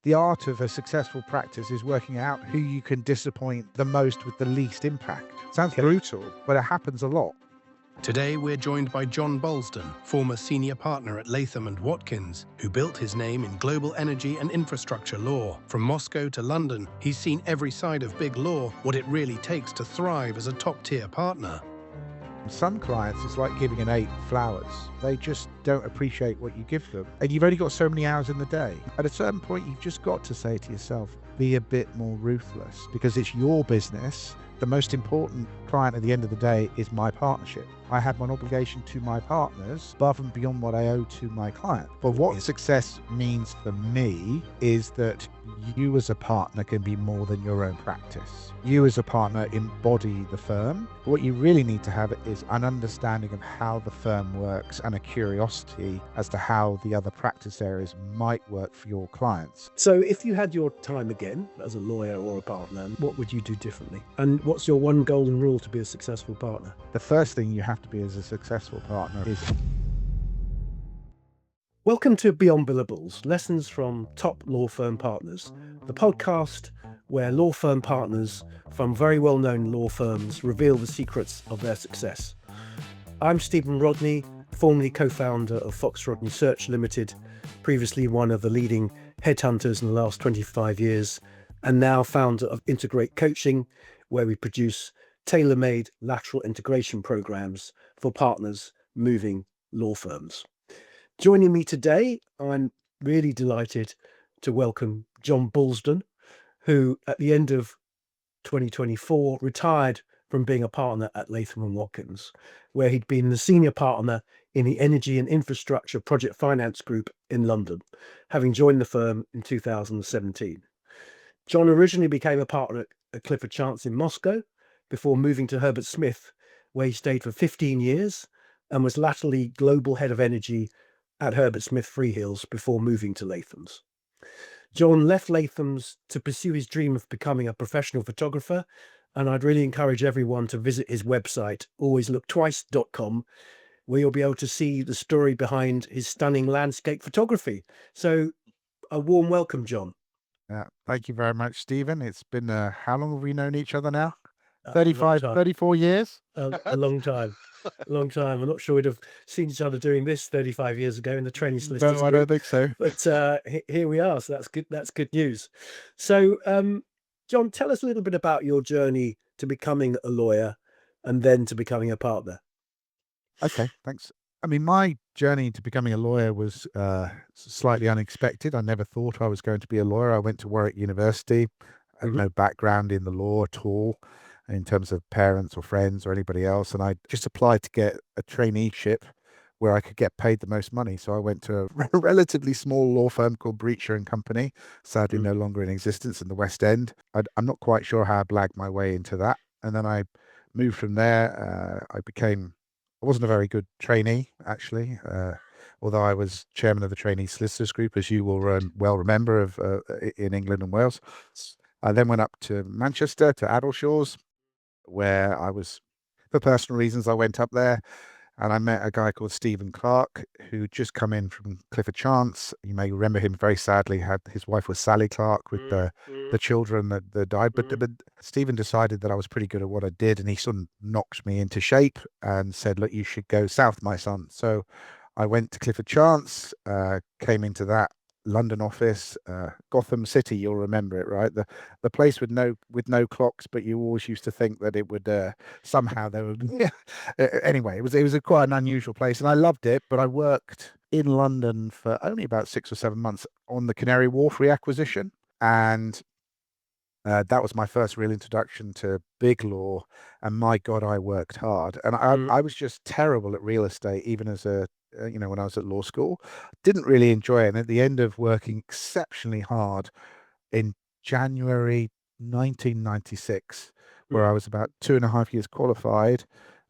The art of a successful practice is working out who you can disappoint the most with the least impact. Sounds brutal, but it happens a lot. Today, we're joined by John Balsdon, former senior partner at Latham Watkins, who built his name in global energy and infrastructure law. From Moscow to London, he's seen every side of big law, what it really takes to thrive as a top-tier partner. Some clients, it's like giving an ape flowers. They just don't appreciate what you give them. And you've only got so many hours in the day. At a certain point, you've just got to say to yourself, be a bit more ruthless, because it's your business. The most important client at the end of the day is my partnership. I have an obligation to my partners above and beyond what I owe to my client. But what success means for me is that you as a partner can be more than your own practice. You as a partner embody the firm. What you really need to have is an understanding of how the firm works and a curiosity as to how the other practice areas might work for your clients. So if you had your time again as a lawyer or a partner, what would you do differently? And what's your one golden rule to be a successful partner? The first thing you have to be as a successful partner is... Welcome to Beyond Billables, lessons from top law firm partners, the podcast where law firm partners from very well-known law firms reveal the secrets of their success. I'm Stephen Rodney, formerly co-founder of Fox Rodney Search Limited, previously one of the leading headhunters in the last 25 years, and now founder of Integrate Coaching, where we produce tailor-made lateral integration programs for partners moving law firms. Joining me today, I'm really delighted to welcome John Balsdon, who at the end of 2024 retired from being a partner at Latham Watkins, where he'd been the senior partner in the Energy and Infrastructure Project Finance Group in London, having joined the firm in 2017. John originally became a partner at Clifford Chance in Moscow before moving to Herbert Smith, where he stayed for 15 years and was latterly global head of energy at Herbert Smith Freehills before moving to Latham's. John left Latham's to pursue his dream of becoming a professional photographer, and I'd really encourage everyone to visit his website, alwayslooktwice.com, where you'll be able to see the story behind his stunning landscape photography. So a warm welcome, John. Thank you very much, Stephen. It's been, how long have we known each other now? A 35, long time. 34 years? A long time. A long time. I'm not sure we'd have seen each other doing this 35 years ago in the training solicitors No, I don't think so. But here we are. So that's good. That's good news. So, John, tell us a little bit about your journey to becoming a lawyer and then to becoming a partner. Okay, thanks. I mean, my journey to becoming a lawyer was slightly unexpected. I never thought I was going to be a lawyer. I went to Warwick University. I had no background in the law at all in terms of parents or friends or anybody else. And I just applied to get a traineeship where I could get paid the most money. So I went to a relatively small law firm called Breacher and Company, sadly no longer in existence, in the West End. I'm not quite sure how I blagged my way into that. And then I moved from there. I wasn't a very good trainee, actually, although I was chairman of the Trainee Solicitors Group, as you will well remember, in England and Wales. I then went up to Manchester, to Addleshaws, where I was, for personal reasons, I went up there and I met a guy called Stephen Clark, who'd just come in from Clifford Chance. You may remember him very sadly. His wife was Sally Clark with the children that died. But Stephen decided that I was pretty good at what I did, and he sort of knocked me into shape and said, look, you should go south, my son. So I went to Clifford Chance, came into that London office, Gotham City, you'll remember it, right? The place with no clocks, but you always used to think that it would somehow there would anyway, it was quite an unusual place, and I loved it. But I worked in London for only about 6 or 7 months on the Canary Wharf reacquisition, and that was my first real introduction to big law. And my God, I worked hard, and I was just terrible at real estate, even as a when I was at law school. Didn't really enjoy it. And at the end of working exceptionally hard in January 1996, where I was about 2.5 years qualified,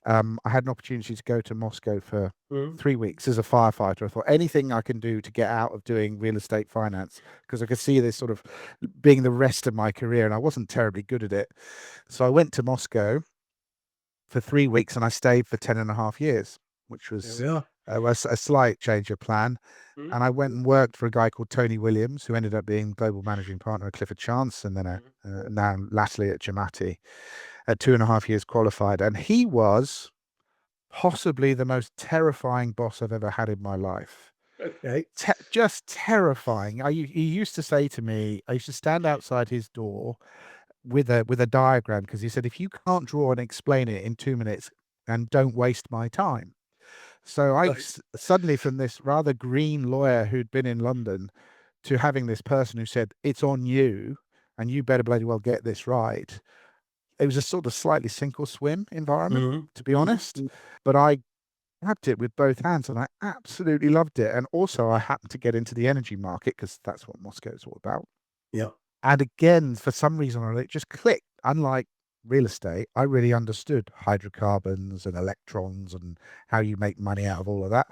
I had an opportunity to go to Moscow for 3 weeks as a firefighter. I thought anything I can do to get out of doing real estate finance, because I could see this sort of being the rest of my career, and I wasn't terribly good at it. So I went to Moscow for 3 weeks, and I stayed for 10.5 years, which was was a slight change of plan. Mm, And I went and worked for a guy called Tony Williams, who ended up being global managing partner at Clifford Chance, and then now latterly at Jamati, at 2.5 years qualified. And he was possibly the most terrifying boss I've ever had in my life. okay. Just terrifying. He used to say to me, I used to stand outside his door with a diagram, because he said, if you can't draw and explain it in 2 minutes, and don't waste my time. So Right. suddenly, from this rather green lawyer who'd been in London, to having this person who said, it's on you and you better bloody well get this right. It was a sort of slightly sink or swim environment, Mm, to be mm, honest. mm. But I grabbed it with both hands and I absolutely loved it. And also, I happened to get into the energy market because that's what Moscow is all about. Yeah. And again, for some reason or other, it just clicked. Unlike real estate, I really understood hydrocarbons and electrons and how you make money out of all of that.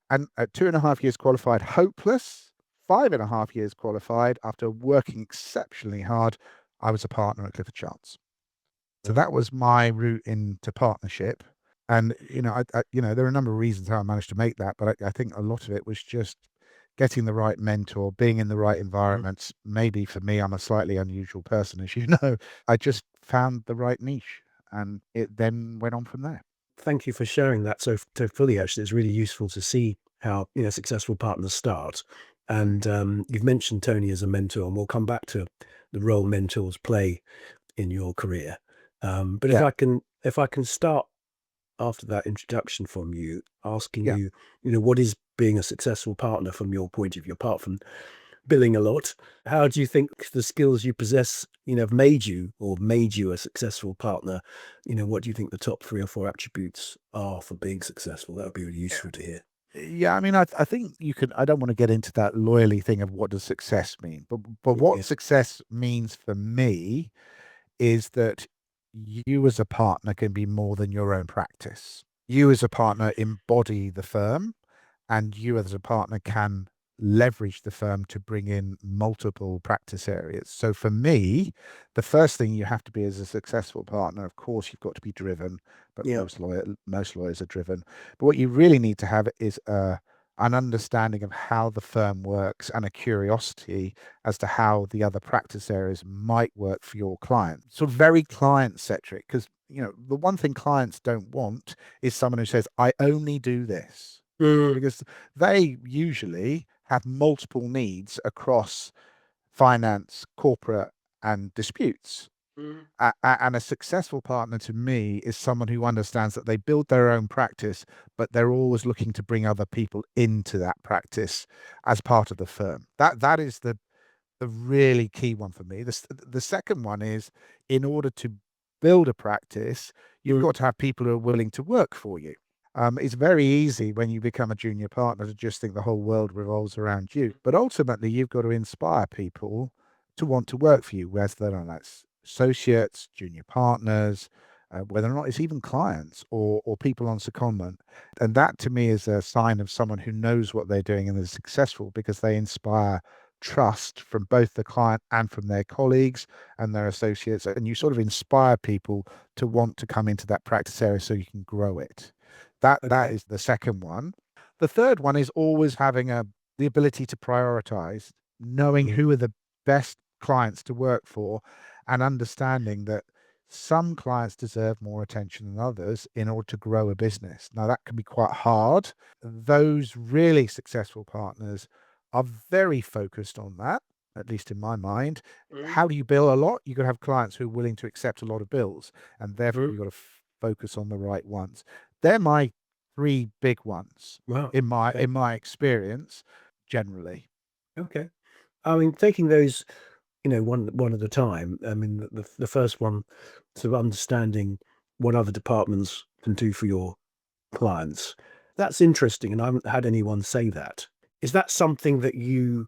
And at 2.5 years qualified, hopeless, 5.5 years qualified, after working exceptionally hard, I was a partner at Clifford Chance. So that was my route into partnership. And, there are a number of reasons how I managed to make that, but I think a lot of it was just getting the right mentor, being in the right Mhm. environments. Maybe for me, I'm a slightly unusual person, as you know. I just found the right niche and it then went on from there. Thank you for sharing that so fully. Actually, it's really useful to see how successful partners start. And you've mentioned Tony as a mentor, and we'll come back to the role mentors play in your career. But Yeah, if I can start after that introduction from you, asking yeah. you, what is being a successful partner from your point of view, apart from billing a lot? How do you think the skills you possess, have made you a successful partner? What do you think the top 3 or 4 attributes are for being successful? That would be really useful to hear. Yeah, I mean, I think you can. I don't want to get into that loyally thing of what does success mean, but what Yeah. success means for me is that you as a partner can be more than your own practice. You as a partner embody the firm, and you as a partner can leverage the firm to bring in multiple practice areas. So for me, the first thing you have to be as a successful partner, of course, you've got to be driven, but Yeah. most lawyers are driven. But what you really need to have is an understanding of how the firm works and a curiosity as to how the other practice areas might work for your client. Sort of very client centric, because the one thing clients don't want is someone who says, I only do this, Mm, because they usually have multiple needs across finance, corporate, and disputes. mm, And a successful partner to me is someone who understands that they build their own practice, but they're always looking to bring other people into that practice as part of the firm. That is the really key one for me. The second one is, in order to build a practice, you've mm, got to have people who are willing to work for you. It's very easy when you become a junior partner to just think the whole world revolves around you. But ultimately, you've got to inspire people to want to work for you, whether they're that's associates, junior partners, whether or not it's even clients or people on secondment. And that to me is a sign of someone who knows what they're doing and is successful, because they inspire trust from both the client and from their colleagues and their associates. And you sort of inspire people to want to come into that practice area so you can grow it. That okay. is the second one. The third one is always having the ability to prioritize, knowing Mm, who are the best clients to work for, and understanding that some clients deserve more attention than others in order to grow a business. Now, that can be quite hard. Those really successful partners are very focused on that, at least in my mind. mm, How do you bill a lot? You've got to have clients who are willing to accept a lot of bills, and therefore mm. you've got to focus on the right ones. They're my three big ones Wow. in my Okay. in my experience, generally. Okay. I mean, taking those, one at a time. I mean, the first one, sort of understanding what other departments can do for your clients. That's interesting, and I haven't had anyone say that. Is that something that you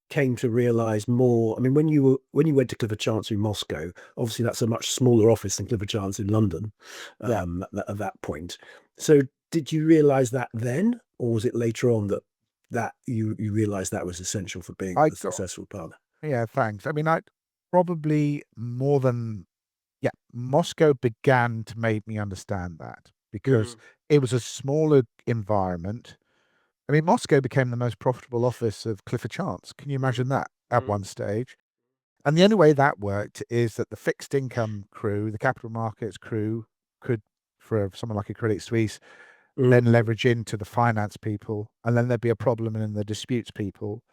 came to realize more? I mean, when you went to Clifford Chance in Moscow, obviously that's a much smaller office than Clifford Chance in London, Yeah, at that point. So did you realize that then, or was it later on that you realized that was essential for being I a got. successful partner? Yeah, thanks. I mean, I probably more than yeah, Moscow began to make me understand that, because Mm, it was a smaller environment. I mean, Moscow became the most profitable office of Clifford Chance. Can you imagine that at one stage? And the only way that worked is that the fixed income crew, the capital markets crew, could, for someone like a Credit Suisse, then leverage into the finance people, and then there'd be a problem in the disputes people.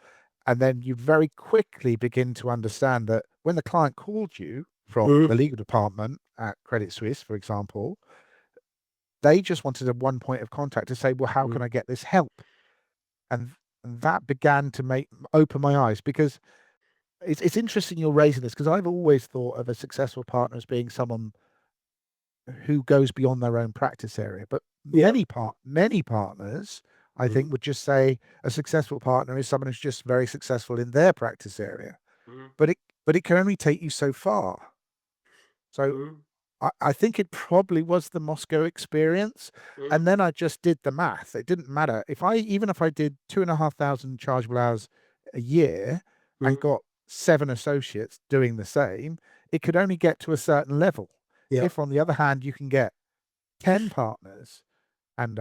And then you very quickly begin to understand that when the client called you from the legal department at Credit Suisse, for example, they just wanted a one point of contact to say, well, how can I get this help? And that began to open my eyes, because it's interesting you're raising this, because I've always thought of a successful partner as being someone who goes beyond their own practice area. But Yeah. many partners, I think, would just say a successful partner is someone who's just very successful in their practice area. But it can only take you so far. So I think it probably was the Moscow experience. And then I just did the math. It didn't matter. Even if I did 2,500 chargeable hours a year and got 7 associates doing the same, it could only get to a certain level. Yeah. If, on the other hand, you can get 10 partners and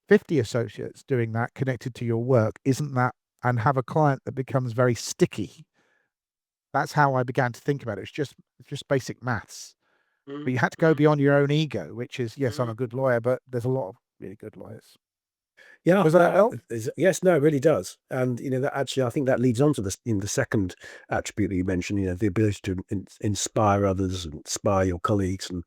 50 associates doing that connected to your work, and have a client that becomes very sticky. That's how I began to think about it. It's just basic maths. But you had to go beyond your own ego, which is, yes, I'm a good lawyer, but there's a lot of really good lawyers. Yeah, Does that help? yes, no, it really does. And that actually, I think that leads on to the second attribute that you mentioned. The ability to inspire others, and inspire your colleagues, and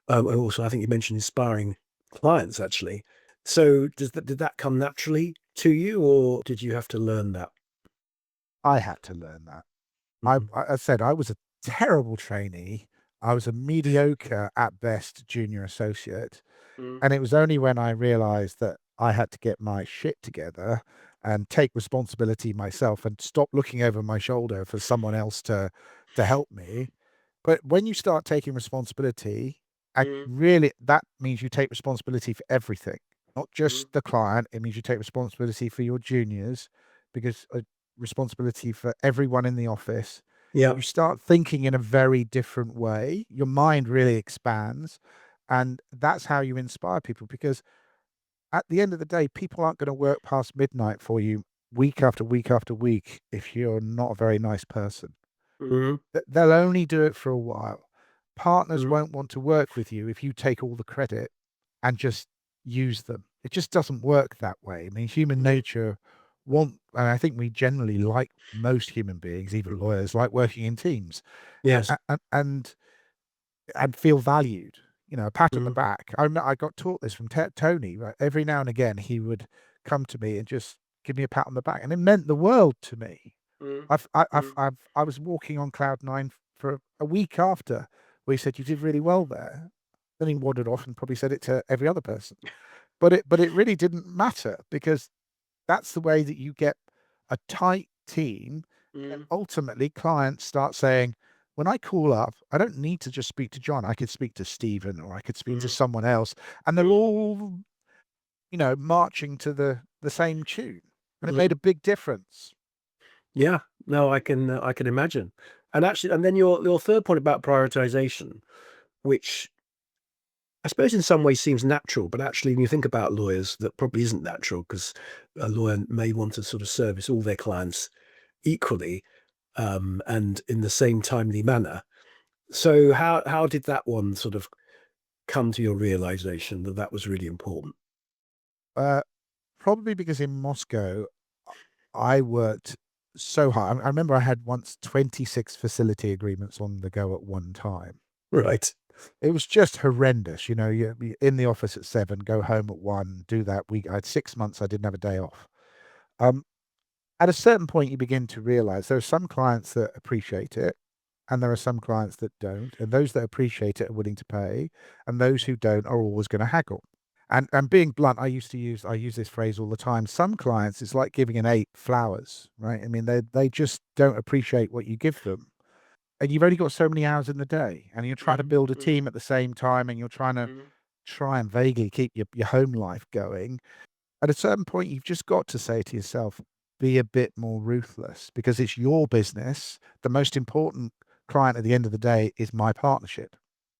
also I think you mentioned inspiring clients. Actually, so did that come naturally to you, or did you have to learn that? I had to learn that. Mhm. I said I was a terrible trainee. I was a mediocre at best junior associate. Mm. And it was only when I realized that I had to get my shit together and take responsibility myself and stop looking over my shoulder for someone else to help me. But when you start taking responsibility, and really that means you take responsibility for everything, not just the client. It means you take responsibility for your juniors, because responsibility for everyone in the office. Yeah. You start thinking in a very different way. Your mind really expands. And that's how you inspire people, because at the end of the day, people aren't going to work past midnight for you week after week after week if you're not a very nice person. Mhm. They'll only do it for a while. Partners Mhm. won't want to work with you if you take all the credit and just use them. It just doesn't work that way. I mean, human nature and I think we generally, like most human beings, even lawyers, like working in teams, Yes. and feel valued. A pat on the Mhm. back. I got taught this from Tony. Right? Every now and again, he would come to me and just give me a pat on the back, and it meant the world to me. Mhm. I was walking on cloud nine for a week after, where he said, "You did really well there." Then he wandered off and probably said it to every other person. But it really didn't matter, because that's the way that you get a tight team. And Mhm. ultimately, clients start saying, when I call up, I don't need to just speak to John. I could speak to Stephen, or I could speak to Mhm. someone else. And they're all, marching to the same tune. And it made Mhm. a big difference. Yeah. No, I can imagine. And actually, and then your third point about prioritization, which I suppose in some ways seems natural, but actually when you think about lawyers, that probably isn't natural, because a lawyer may want to sort of service all their clients equally, and in the same timely manner. So how did that one sort of come to your realization that that was really important? Uh, Probably because in Moscow, I worked so hard. I remember I had once 26 facility agreements on the go at one time. Right. It was just horrendous. You're in the office at 7, go home at 1, do that week. I had 6 months I didn't have a day off. Um, at a certain point, you begin to realize there are some clients that appreciate it, and there are some clients that don't. And those that appreciate it are willing to pay, and those who don't are always going to haggle. And being blunt, I use this phrase all the time. Some clients, it's like giving an ape flowers, right? I mean, they just don't appreciate what you give them. And you've only got so many hours in the day, and you're trying to Mhm. build a Mhm. team at the same time, and you're trying to Mhm. try and vaguely keep your home life going. At a certain point, you've just got to say to yourself, be a bit more ruthless, because it's your business. The most important client at the end of the day is my partnership.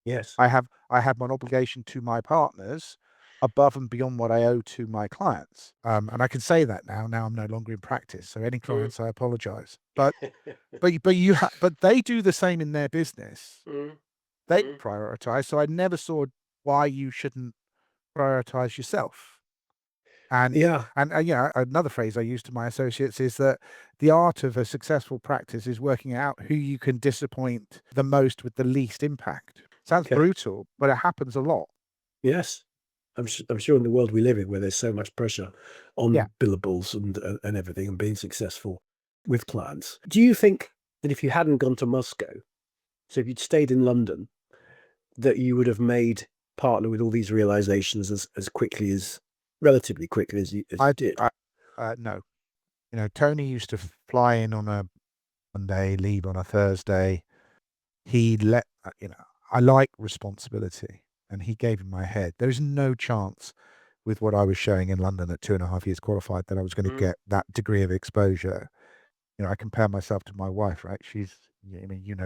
Yes. I have an obligation to my partners. above and beyond what I owe to my clients. And I can say that now. Now I'm no longer in practice. So any clients, I apologize. But they do the same in their business. Mm, They mm. prioritize. So I never saw why you shouldn't prioritize yourself. And Yeah, another phrase I use to my associates is that the art of a successful practice is working out who you can disappoint the most with the least impact. Sounds okay. brutal, but it happens a lot. Yes. I'm sure in the world we live in, where there's so much pressure Yeah. on billables and everything, and being successful with clients. Do you think that if you hadn't gone to Moscow, so if you'd stayed in London, that you would have made partner with all these realizations as quickly as relatively quickly as you I, did? I no. Tony used to fly in on a Monday, leave on a Thursday. He let, I like responsibility, and he gave me my head. There is no chance with what I was showing in London at 2.5 years qualified that I was going to Mm, get that degree of exposure. I compare myself to my wife, right?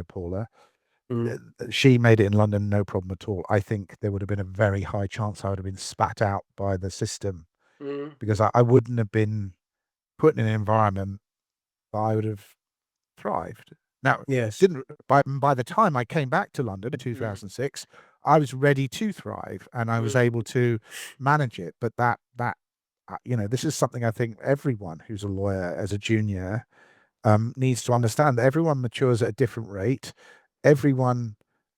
Paula. mm, She made it in London, no problem at all. I think there would have been a very high chance I would have been spat out by the system mm. because I wouldn't have been put in an environment that I would have thrived. Now, Yes. didn't by the time I came back to London in Mm, 2006, I was ready to thrive and I was mm. able to manage it. But this is something I think everyone who's a lawyer as a junior needs to understand that everyone matures at a different rate. Everyone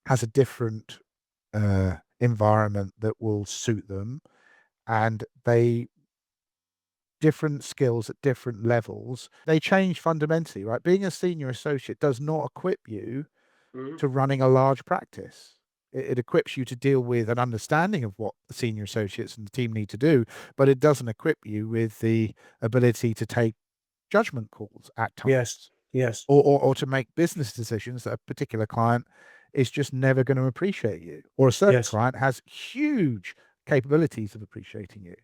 has a different environment that will suit them, and they different skills at different levels. They change fundamentally, right? Being a senior associate does not equip you Mm. to running a large practice. It equips you to deal with an understanding of what the senior associates and the team need to do, but it doesn't equip you with the ability to take judgment calls at Yes. times, Yes. or to make business decisions that a particular client is just never going to appreciate you, or a certain Yes. client has huge capabilities of appreciating you.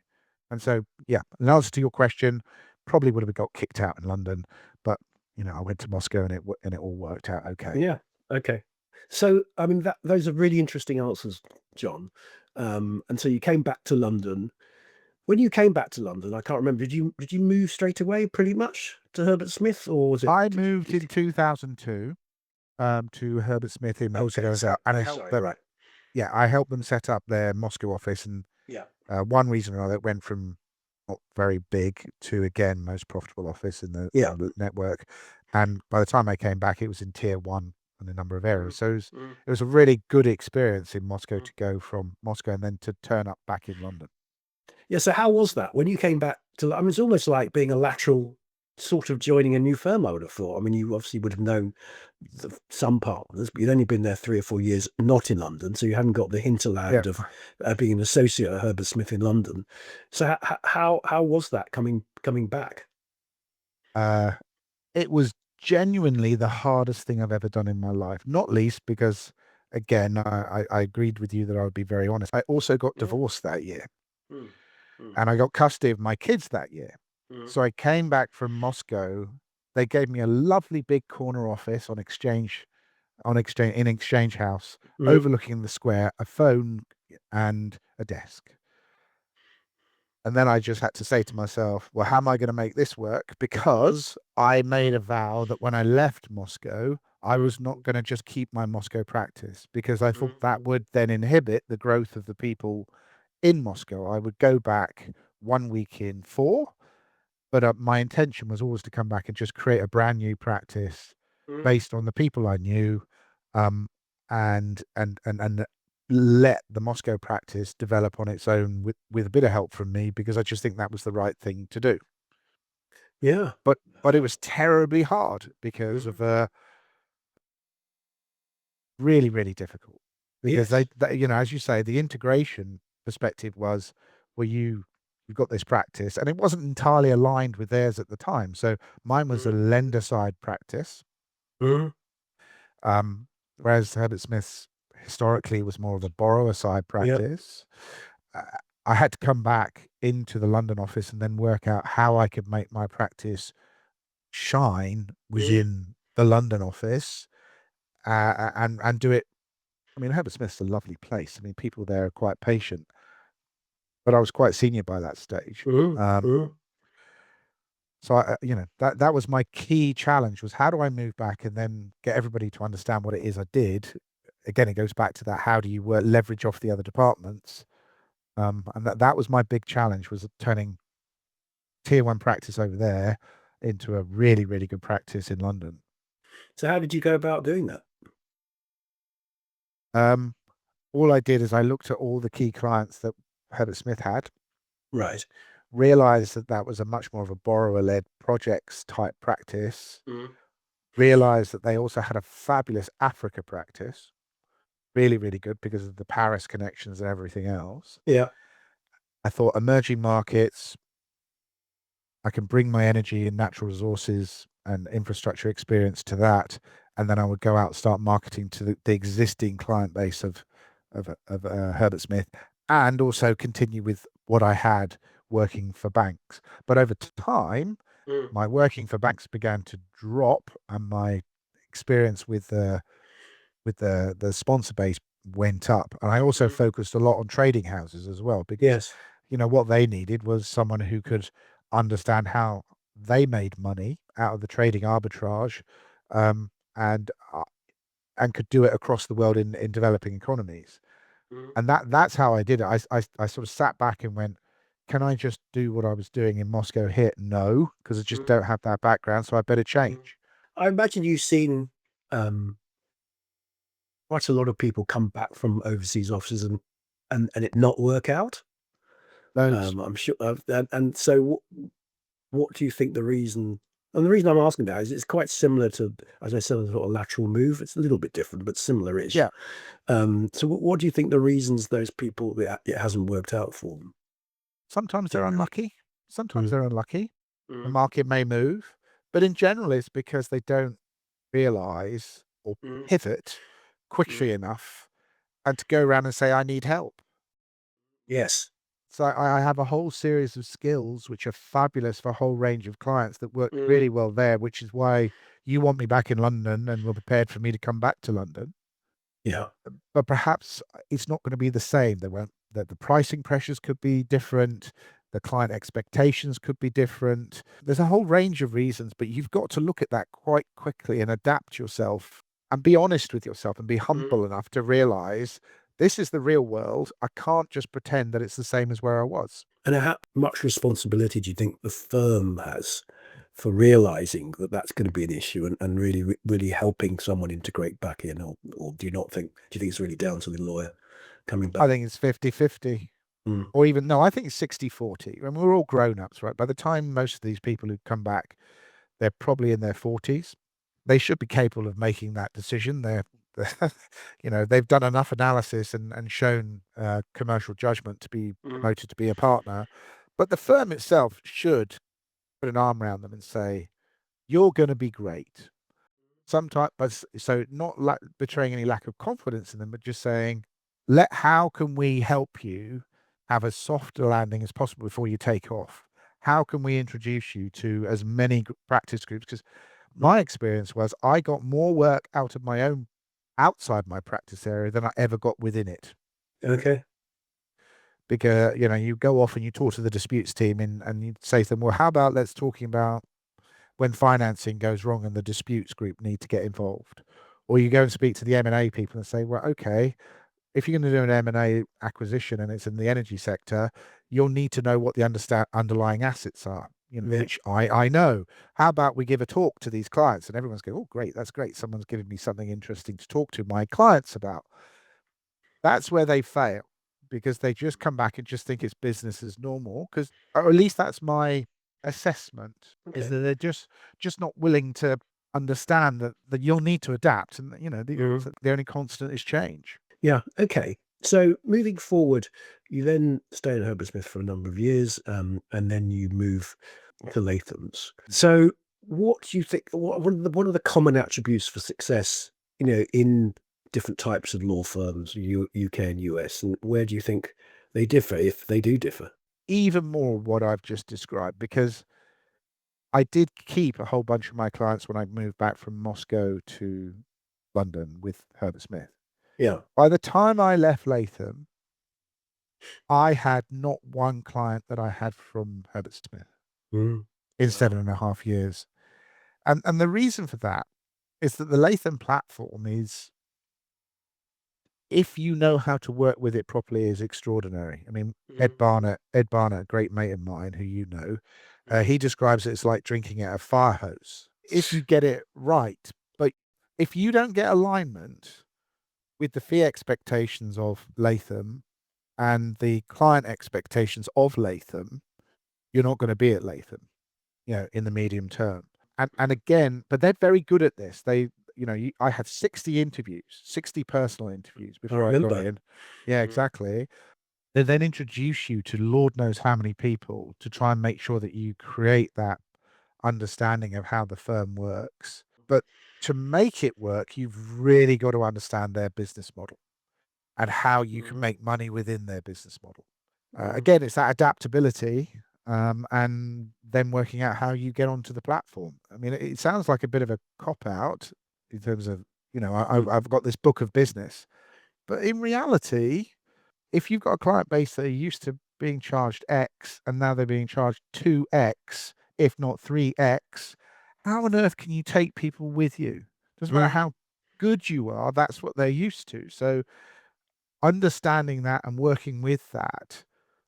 And so, yeah, in answer to your question, probably would have got kicked out in London, but I went to Moscow and it all worked out okay. Yeah. Okay. So, I mean, those are really interesting answers, John. And so you came back to London. When you came back to London, I can't remember. Did you move straight away, pretty much, to Herbert Smith, or was it? I moved in 2002 to Herbert Smith in Okay. Moscow, and I helped Sorry. them. Right. Yeah, I helped them set up their Moscow office, and Yeah. one reason or another, it went from not very big to again most profitable office Yeah. in the network. And by the time I came back, it was in tier one in a number of areas. Mm, So mm, it was a really good experience in Moscow mm. to go from Moscow and then to turn up back in London. Yeah. So, how was that when you came back to? I mean, it's almost like being a lateral, sort of joining a new firm. I would have thought. I mean, you obviously would have known some partners, but you'd only been there 3 or 4 years, not in London, so you hadn't got the Yeah. hinterland of being an associate at Herbert Smith in London. So how was that coming back? Uh, it was genuinely the hardest thing I've ever done in my life, not least because, again, I agreed with you that I would be very honest. I also got Yeah. divorced that year Mm, mm, and I got custody of my kids that year. mm, So I came back from Moscow. They gave me a lovely big corner office in Exchange House, mm, overlooking the square, a phone and a desk. And then I just had to say to myself, well, how am I going to make this work? Because I made a vow that when I left Moscow, I mm, was not going to just keep my Moscow practice because I thought mm, that would then inhibit the growth of the people in Moscow. I would go back 1 week in four, but my intention was always to come back and just create a brand new practice mm. based on the people I knew, um, and let the Moscow practice develop on its own with a bit of help from me because I just think that was the right thing to do. Yeah. But it was terribly hard because Mm. of really, really difficult because Yes. as you say, the integration perspective was, well, you've got this practice, and it wasn't entirely aligned with theirs at the time. So mine was a Mm, lender side practice, mm. um, whereas Herbert Smith's historically was more of a borrower side Yep. practice. Uh, I had to come back into the London office and then work out how I could make my practice shine Mm. within the London office, and do it. I mean, Herbert Smith's a lovely place. I mean, people there are quite patient, but I was quite senior by that stage. So that was my key challenge, was how do I move back and then get everybody to understand what it is I did. Again, it goes back to that, how do you leverage off the other departments? And that was my big challenge, was turning tier one practice over there into a really, really good practice in London. So how did you go about doing that? All I did is I looked at all the key clients that Herbert Smith had, Right. realized that that was a much more of a borrower-led projects type practice, Mm. realized that they also had a fabulous Africa practice, really, really good because of the Paris connections and everything else. Yeah. I thought emerging markets, I can bring my energy and natural resources and infrastructure experience to that, and then I would go out and start marketing to the existing client base of Herbert Smith, and also continue with what I had working for banks. But over time, Mm. my working for banks began to drop, and my experience with the sponsor base went up. And I also Mm. focused a lot on trading houses as well, because Yes. what they needed was someone who could understand how they made money out of the trading arbitrage, um, and and could do it across the world in developing economies. Mm. And that's how I did it. I sort of sat back and went, can I just do what I was doing in Moscow here? No, because I just Mm. don't have that background, so I better Mm. change. I imagine you've seen um, quite a lot of people come back from overseas offices and it not work out. Loads. I'm sure, and so what do you think the reason? And the reason I'm asking that is it's quite similar to, as I said, a sort of lateral move. It's a little bit different, but similar-ish. Yeah. So what do you think the reasons those people it hasn't worked out for them Sometimes they're generally? unlucky. Sometimes Mm. they're unlucky. The Mm. market may move, but in general, it's because they don't realize or Mm. pivot quickly Mm. enough and to go around and say, I need help. Yes. So I have a whole series of skills which are fabulous for a whole range of clients that work Mm. really well there, which is why you want me back in London and were prepared for me to come back to London. Yeah. But perhaps it's not going to be the same. They won't, that the pricing pressures could be different. The client expectations could be different. There's a whole range of reasons, but you've got to look at that quite quickly and adapt yourself and be honest with yourself and be Mm. humble enough to realize this is the real world. I can't just pretend that it's the same as where I was. And how much responsibility do you think the firm has for realizing that that's going to be an issue and really, really helping someone integrate back in? Or do you not think, do you think it's really down to the lawyer coming I back? think it's 50-50. Mm. Or even, no, I think it's 60-40. I mean, we're all grown ups, right? By the time most of these people who come back, they're probably in their 40s. They should be capable of making that decision. They've done enough analysis and shown commercial judgment to be Mm. promoted to be a partner. But the firm itself should put an arm around them and say, you're going to be great. Sometimes, but so not betraying any lack of confidence in them, but just saying, how can we help you have a softer landing as possible before you take off? How can we introduce you to as many practice groups? Because my experience was I got more work out of my own outside my practice area than I ever got within it. Okay. Because, you go off and you talk to the disputes team and you say to them, well, how about let's talking about when financing goes wrong and the disputes group need to get involved. Or you go and speak to the M&A people and say, well, okay, if you're going to do an M&A acquisition and it's in the energy sector, you'll need to know what the underlying assets are, Yeah. which I know. How about we give a talk to these clients? And everyone's going, oh, great, that's great. Someone's giving me something interesting to talk to my clients about. That's where they fail, because they just come back and just think it's business as normal. Because, or at least that's my assessment, is Okay. that they're just not willing to understand that you'll need to adapt, and Mm. the only constant is change. Yeah. Okay. So moving forward, you then stay at Herbert Smith for a number of years, and then you move to Latham's. So what do you think? What are the common attributes for success? In different types of law firms, UK and US, and where do you think they differ, if they do differ? Even more what I've just described, because I did keep a whole bunch of my clients when I moved back from Moscow to London with Herbert Smith. Yeah. By the time I left Latham, I had not one client that I had from Herbert Smith Mm. in Wow. 7.5 years. And the reason for that is that the Latham platform is, if you know how to work with it properly, is extraordinary. I mean, Ed Barnett, a great mate of mine who you know, he describes it as like drinking out a fire hose. If you get it right, but if you don't get alignment with the fee expectations of Latham and the client expectations of Latham, you're not going to be at Latham, in the medium term. And again, but they're very good at this. I had 60 interviews, 60 personal interviews I before I got remember. in. Yeah, exactly. They then introduce you to Lord knows how many people to try and make sure that you create that understanding of how the firm works. But to make it work, you've really got to understand their business model and how you can make money within their business model. Again, it's that adaptability, and then working out how you get onto the platform. I mean, it sounds like a bit of a cop out in terms of, I've got this book of business, but in reality, if you've got a client base that are used to being charged X and now they're being charged 2X, if not 3X, how on earth can you take people with you? Doesn't matter how good you are, that's what they're used to. So understanding that and working with that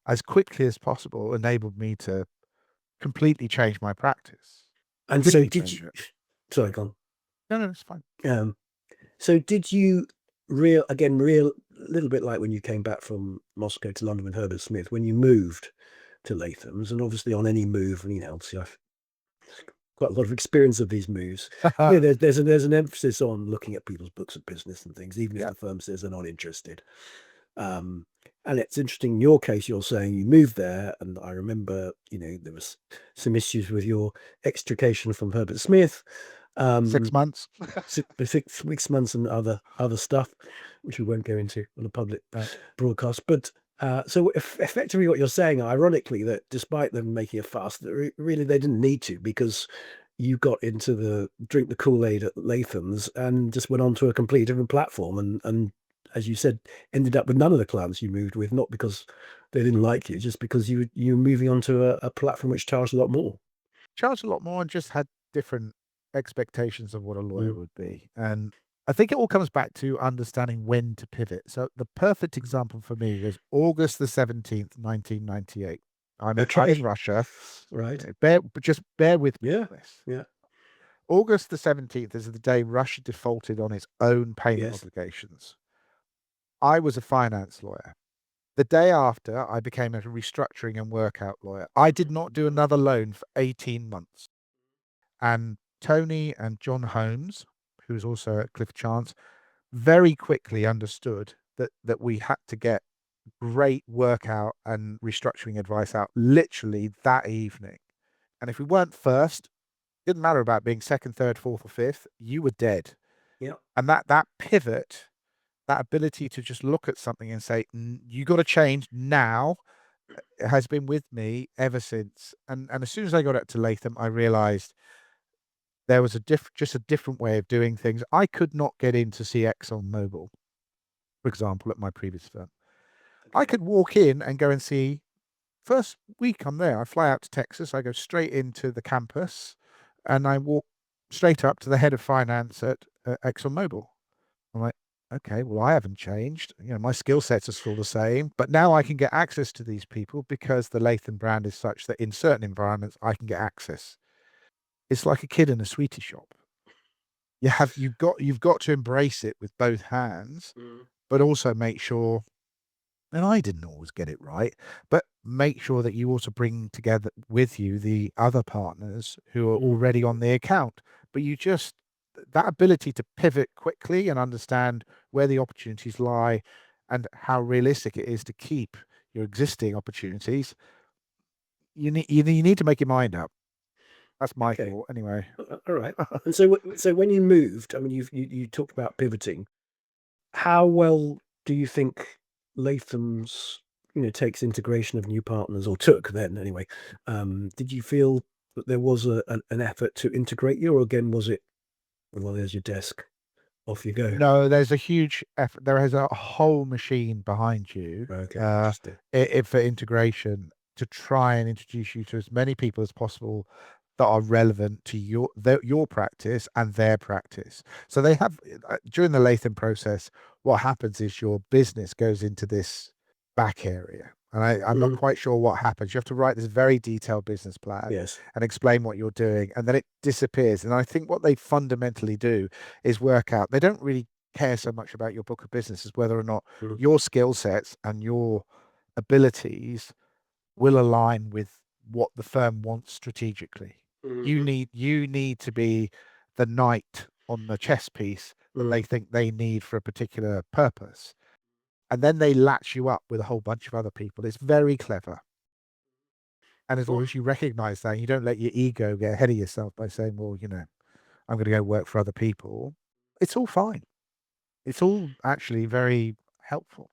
as quickly as possible enabled me to completely change my practice. And so Completely did change you, it. sorry, go No, it's fine. on. So did you real a little bit like when you came back from Moscow to London with Herbert Smith, when you moved to Latham's, and obviously on any move, obviously I've quite a lot of experience of these moves. There's an emphasis on looking at people's books of business and things, even if Yeah. the firm says they're not interested. And it's interesting in your case, you're saying you moved there, and I remember, there was some issues with your extrication from Herbert Smith. 6 months. 6 months and other stuff, which we won't go into on a public broadcast. But so effectively, what you're saying, ironically, that despite them making a fuss, that really they didn't need to, because you got into the drink the Kool-Aid at Latham's and just went on to a completely different platform, and as you said, ended up with none of the clients you moved with, not because they didn't like you, just because you were moving on to a platform which charged a lot more. Charged a lot more and just had different expectations of what a lawyer Mm. would be. And I think it all comes back to understanding when to pivot. So the perfect example for me was August the 17th, 1998. I'm in Okay. Russia. Right. Just bear with me Yeah. on this. Yeah. August the 17th is the day Russia defaulted on its own payment Yes. obligations. I was a finance lawyer. The day after, I became a restructuring and workout lawyer. I did not do another loan for 18 months. And Tony and John Holmes, who's also at Cliff Chance, very quickly understood that we had to get great workout and restructuring advice out literally that evening. And if we weren't first, didn't matter about being second, third, fourth, or fifth, you were dead. Yeah. And that pivot, that ability to just look at something and say, you got to change now, has been with me ever since. And as soon as I got up to Latham, I realized there was just a different way of doing things. I could not get in to see ExxonMobil, for example, at my previous firm. I Okay. could walk in and go and see. First week I'm there, I fly out to Texas. I go straight into the campus, and I walk straight up to the head of finance at ExxonMobil. I'm like, okay, well, I haven't changed. My skill sets are still the same, but now I can get access to these people because the Latham brand is such that in certain environments I can get access. It's like a kid in a sweetie shop. You've got to embrace it with both hands, Mm. but also make sure, and I didn't always get it right, but make sure that you also bring together with you the other partners who are Mm. already on the account. But that ability to pivot quickly and understand where the opportunities lie and how realistic it is to keep your existing opportunities, you need to make your mind up. That's my Okay. thought anyway. All right. And so when you moved, I mean, you talked about pivoting. How well do you think Latham's, takes integration of new partners, or took then anyway? Did you feel that there was an effort to integrate you, or again was it, well, there's your desk? off you go. No, there's a huge effort. There is a whole machine behind you, Okay, interesting. for integration to try and introduce you to as many people as possible that are relevant to your practice and their practice. So they have during the Latham process, what happens is your business goes into this back area. And I'm not Mhm. quite sure what happens. You have to write this very detailed business plan Yes. and explain what you're doing, and then it disappears. And I think what they fundamentally do is work out. They don't really care so much about your book of business as whether or not Mhm. your skill sets and your abilities will align with what the firm wants strategically. Mhm. You need to be the knight on the chess piece that they Mhm. think they need for a particular purpose. And then they latch you up with a whole bunch of other people. It's very clever. And as long Well, as you recognize that, you don't let your ego get ahead of yourself by saying, well, I'm going to go work for other people. It's all fine. It's all actually very helpful.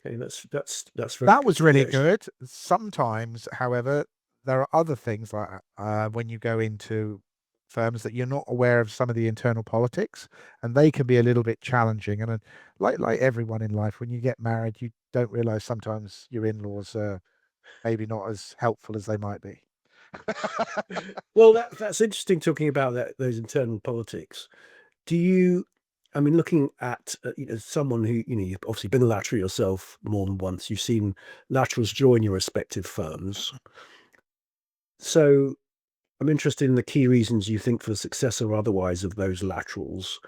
okay, that's very That good was to really hear. good. Sometimes, however, there are other things like when you go into firms that you're not aware of some of the internal politics, and they can be a little bit challenging. And like everyone in life, when you get married, you don't realize sometimes your in-laws are maybe not as helpful as they might be. Well, that's interesting talking about those internal politics. Do you, I mean, looking at someone who, you've obviously been a lateral yourself more than once, you've seen laterals join your respective firms. So I'm interested in the key reasons you think for the success or otherwise of those laterals.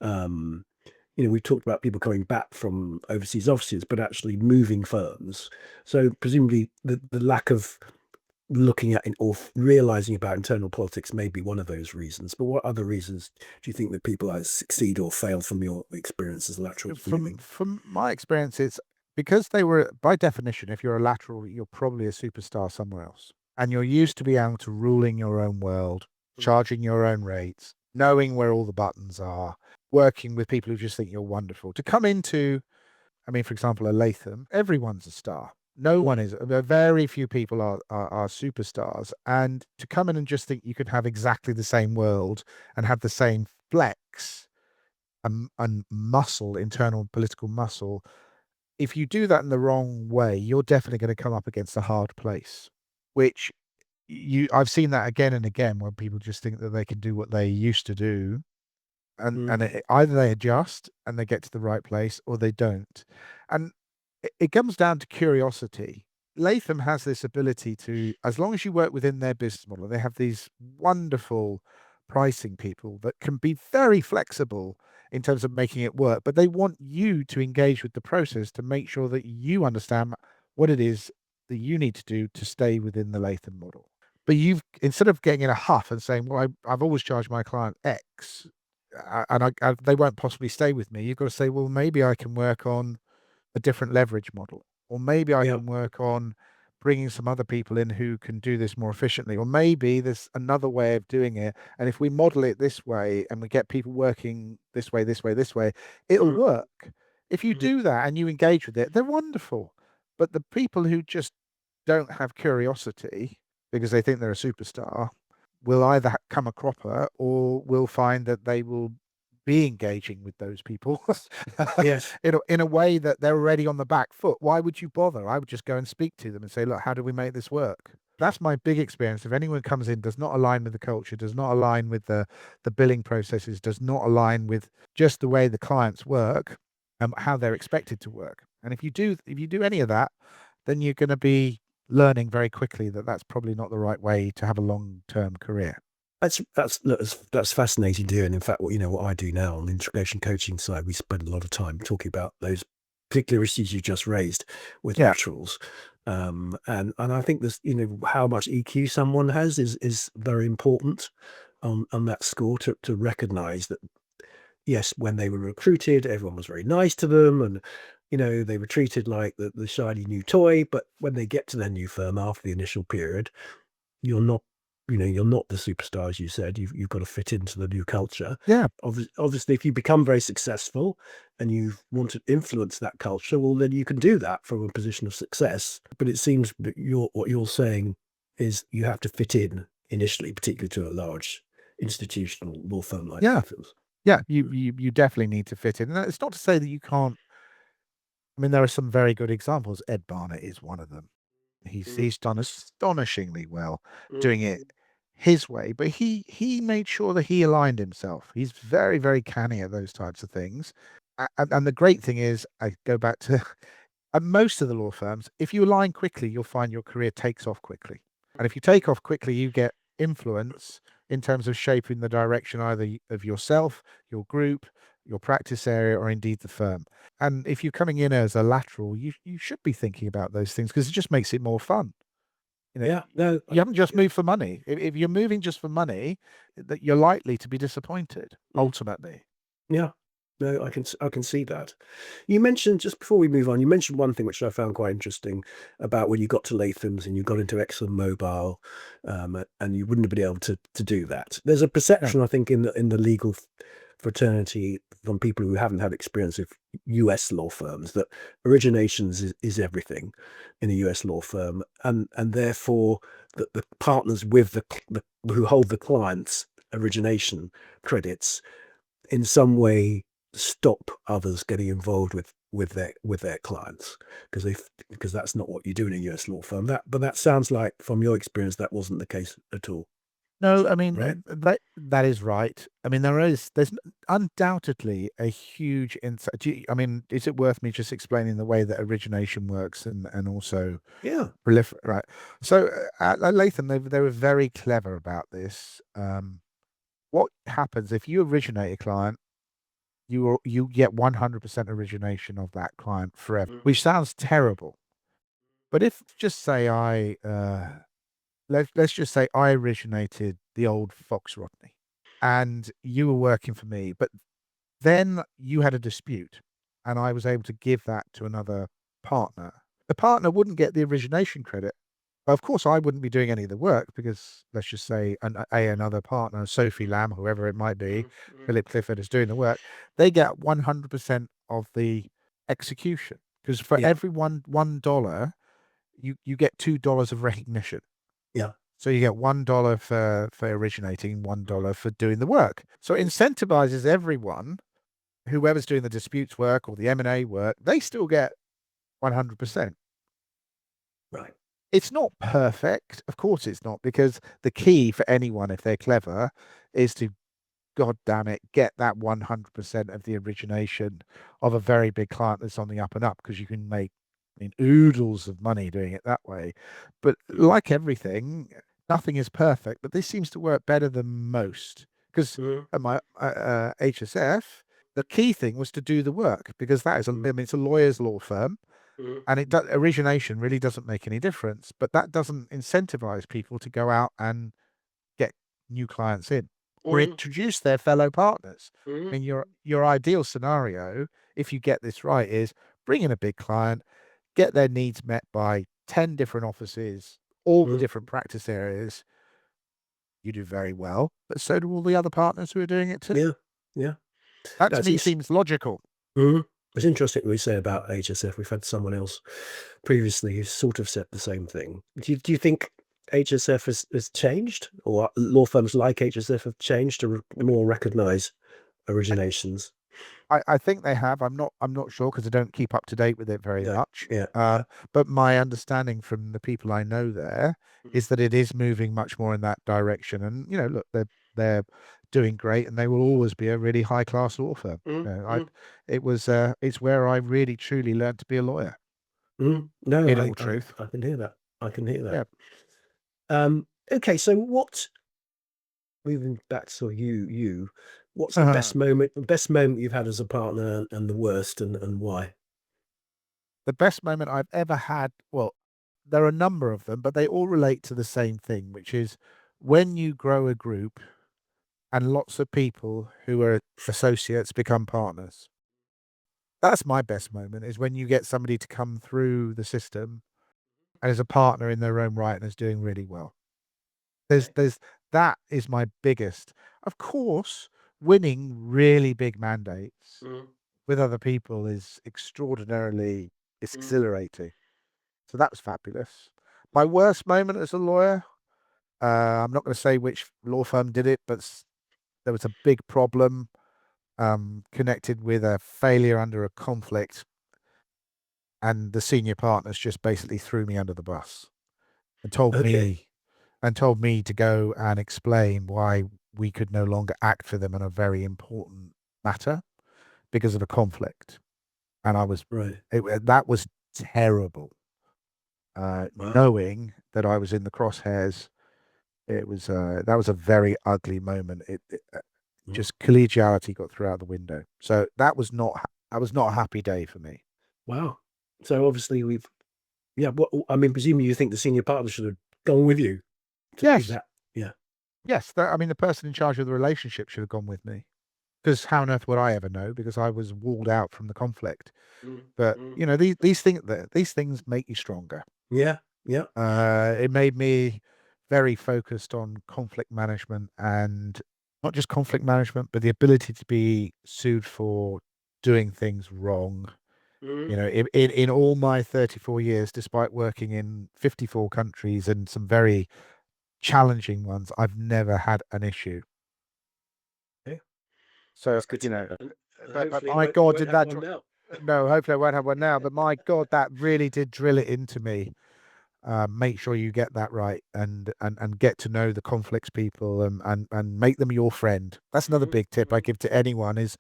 Um, we talked about people coming back from overseas offices, but actually moving firms. So presumably the lack of looking at or realizing about internal politics may be one of those reasons. But what other reasons do you think that people either succeed or fail from your experience as laterals From moving? from my experience, it's because they were by definition, if you're a lateral, you're probably a superstar somewhere else, and you're used to be able to ruling your own world, Mm. charging your own rates, knowing where all the buttons are, working with people who just think you're wonderful. To come into, I mean, for example, a Latham, everyone's a star. No one is. Very few people are superstars, and to come in and just think you can have exactly the same world and have the same flex and muscle, internal political muscle, if you do that in the wrong way, you're definitely going to come up against a hard place, which I've seen that again and again when people just think that they can do what they used to do, and Mm. either they adjust and they get to the right place or they don't. And it comes down to curiosity. Latham has this ability to, as long as you work within their business model, they have these wonderful pricing people that can be very flexible in terms of making it work, but they want you to engage with the process to make sure that you understand what it is that you need to do to stay within the Latham model. But you've, instead of getting in a huff and saying, well, I've always charged my client X, and they won't possibly stay with me, you've got to say, well, maybe I can work on a different leverage model, or maybe I Yeah. can work on bringing some other people in who can do this more efficiently, or maybe there's another way of doing it. And if we model it this way and we get people working this way, this way, this way, it'll Mm. work. If you Mhm. do that and you engage with it, they're wonderful. But the people who just don't have curiosity because they think they're a superstar will either come a cropper or will find that they will be engaging with those people Yes. in a way that they're already on the back foot. Why would you bother? I would just go and speak to them and say, look, how do we make this work? That's my big experience. If anyone comes in, does not align with the culture, does not align with the billing processes, does not align with just the way the clients work and how they're expected to work. And if you do any of that, then you're going to be learning very quickly that that's probably not the right way to have a long-term career. That's fascinating to hear. And in fact, what I do now on the integration coaching side, we spend a lot of time talking about those particular issues you just raised with Yeah. laterals. And I think this, how much EQ someone has is very important on that score to recognize that yes, when they were recruited, everyone was very nice to them, and they were treated like the shiny new toy. But when they get to their new firm after the initial period, you're not, you're not the superstar, as you said. You've got to fit into the new culture. Yeah. Obviously, if you become very successful and you want to influence that culture, well, then you can do that from a position of success. But it seems that what you're saying is you have to fit in initially, particularly to a large institutional law firm like Yeah. Latham's. Yeah, you definitely need to fit in. And it's not to say that you can't. I mean, there are some very good examples. Ed Barnett is one of them. Mm, He's done astonishingly well mm, doing it his way, but he made sure that he aligned himself. He's very, very canny at those types of things. And the great thing is, I go back to at most of the law firms, if you align quickly, you'll find your career takes off quickly. And if you take off quickly, you get influence in terms of shaping the direction either of yourself, your group, your practice area, or indeed the firm. And if you're coming in as a lateral, you should be thinking about those things because it just makes it more fun. You know, yeah, no, you haven't just moved for money. If you're moving just for money, that you're likely to be disappointed mm, ultimately. yeah, no, I can see that. You mentioned, just before we move on, you mentioned one thing which I found quite interesting about when you got to Latham's and you got into ExxonMobil, and you wouldn't have been able to do that. There's a No, perception, I think, in the legal fraternity from people who haven't had experience with US law firms that originations is everything in a US law firm, and therefore the partners with the who hold the client's origination credits in some way stop others getting involved with their clients because that's not what you do in a US law firm. That sounds like from your experience that wasn't the case at all, no, I mean right? that is right. I mean there's undoubtedly a huge insight. I mean, is it worth me just explaining the way that origination works and also Yeah. right? So at Latham, they were very clever about this. What happens if you originate a client? You get 100% origination of that client forever, Mm, which sounds terrible. But if just say let's just say I originated the old Fox Rodney and you were working for me, but then you had a dispute and I was able to give that to another partner. The partner wouldn't get the origination credit. Of course, I wouldn't be doing any of the work because let's just say another partner, Sophie Lamb, whoever it might be, mm, mm. Philip Clifford is doing the work. They get 100% of the execution because for Yeah, every $1, you get $2 of recognition. yeah. So you get $1 for originating, Mm, $1 for doing the work. So it mm. incentivizes everyone, whoever's doing the disputes work or the M&A work, they still get 100%. Right. It's not perfect. Of course it's not, because the key for anyone, if they're clever, is to, God damn it, get that 100% of the origination of a very big client that's on the up and up, because you can make, I mean, oodles of money doing it that way. But Mm, like everything, nothing is perfect, but this seems to work better than most. Because mm, at my HSF, the key thing was to do the work, because that is, I mm, mean, it's a lawyer's law firm mm, and origination really doesn't make any difference, but that doesn't incentivize people to go out and get new clients in or mm, introduce their fellow partners. I mm, mean, your ideal scenario, if you get this right, is bring in a big client, get their needs met by 10 different offices, all the mm. different practice areas. You do very well, but so do all the other partners who are doing it too. Yeah, yeah. That to That's me it's seems logical. mhm. It's interesting what we say about HSF. We've had someone else previously who sort of said the same thing. Do you think HSF has changed, or law firms like HSF have changed to more recognise originations? I think they have. I'm not sure because I don't keep up to date with it very Yeah, much. yeah, yeah. But my understanding from the people I know there is that it is moving much more in that direction. And look, they're doing great, and they will always be a really high class law firm. Mm, I mm, it's where I really truly learned to be a lawyer. No, In all truth, I can hear that. I can hear that. yeah. Okay, so moving back to what's the best moment you've had as a partner and the worst and why? The best moment I've ever had. Well, there are a number of them, but they all relate to the same thing, which is when you grow a group and lots of people who are associates become partners. That's my best moment, is when you get somebody to come through the system and is a partner in their own right and is doing really well. Okay. There's that is my biggest. Of course, winning really big mandates Mm, with other people is extraordinarily mm, exhilarating. So that was fabulous. My worst moment as a lawyer, I'm not going to say which law firm did it, but there was a big problem. connected with a failure under a conflict, and the senior partners just basically threw me under the bus and Okay. told me to go and explain why we could no longer act for them on a very important matter because of a conflict. And Right. that was terrible. Wow. Knowing that I was in the crosshairs, that was a very ugly moment. Mm. Just collegiality got thrown out the window. So that was not a happy day for me. Wow. So obviously yeah, what, I mean, presumably you think the senior partner should have gone with you to do Yes, that. Yeah. yes. I mean, the person in charge of the relationship should have gone with me, because how on earth would I ever know? Because I was walled out from the conflict. Mm, But mm. you know, these things make you stronger. Yeah. Yeah. It made me very focused on conflict management, and not just conflict management, but the ability to be sued for doing things wrong. Mm. You know, in all my 34 years, despite working in 54 countries and some very challenging ones, I've never had an issue. Okay. So, That's good you to know. know, And but hopefully my you God, won't did have that, one now. no, hopefully I won't have one now, but my God, that really did drill it into me. Make sure you get that right, and get to know the conflicts people, and make them your friend. That's another Mm, big tip I mm, give to anyone is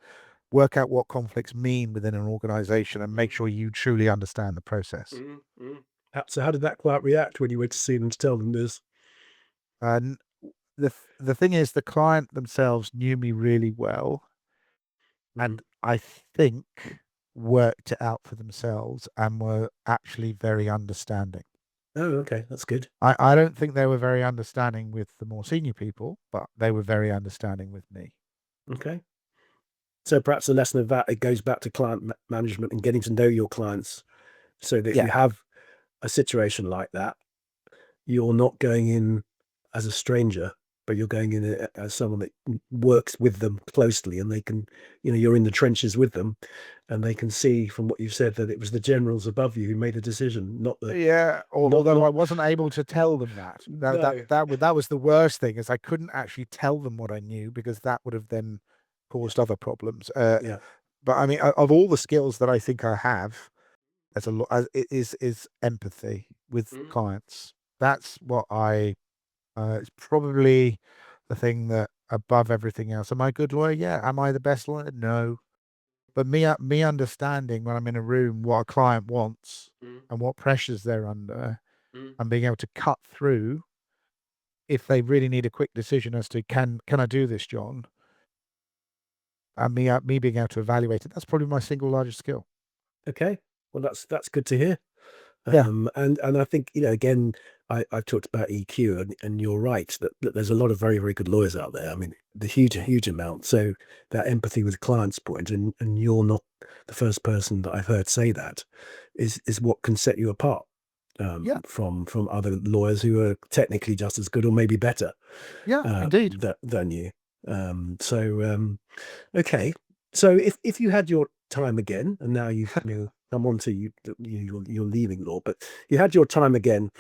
work out what conflicts mean within an organization and make mm, sure you truly understand the process. mm, mm. So how did that client react when you went to see them to tell them this? And the thing is, the client themselves knew me really well, Mm. and I think worked it out for themselves and were actually very understanding. Oh, okay. That's good. I don't think they were very understanding with the more senior people, but they were very understanding with me. Okay. So perhaps the lesson of that, it goes back to client management and getting to know your clients so that if Yeah, you have a situation like that, you're not going in as a stranger, but you're going in as someone that works with them closely and they can, you're in the trenches with them and they can see from what you've said that it was the generals above you who made the decision, not the, yeah. Although I not, wasn't able to tell them that. no. That was the worst thing, is I couldn't actually tell them what I knew, because that would have then Yeah. caused other problems. Yeah. But I mean, of all the skills that I think I have, as a lot, is empathy with Mm, clients. That's what I. It's probably the thing that above everything else. Am I a good lawyer? Yeah. Am I the best lawyer? No. But me understanding when I'm in a room what a client wants mm, and what pressures they're under, mm. and being able to cut through if they really need a quick decision as to can I do this, John? And me being able to evaluate it, that's probably my single largest skill. Okay. Well, that's good to hear. Yeah. And I think, again, I've talked about EQ, and you're right that there's a lot of very, very good lawyers out there. I mean, the huge amount. So that empathy with clients point, and you're not the first person that I've heard say that, is what can set you apart Yeah. from other lawyers who are technically just as good or maybe better Yeah, indeed. than you. Okay. So if you had your time again, and now you come on to you're leaving law, but you had your time again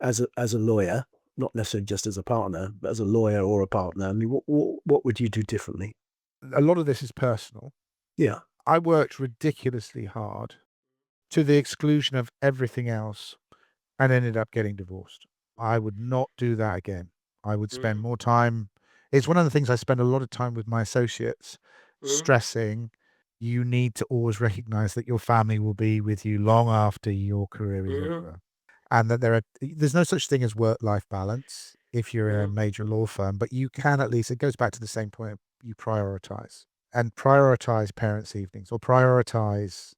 as a lawyer, not necessarily just as a partner, but as a lawyer or a partner. I mean, what would you do differently? A lot of this is personal. Yeah. I worked ridiculously hard to the exclusion of everything else and ended up getting divorced. I would not do that again. I would spend Mm, more time. It's one of the things I spend a lot of time with my associates mm, stressing. You need to always recognize that your family will be with you long after your career is mm, over. And that there's no such thing as work-life balance if you're in a mm, major law firm, but you can at least, it goes back to the same point, you prioritize. And prioritize parents' evenings, or prioritize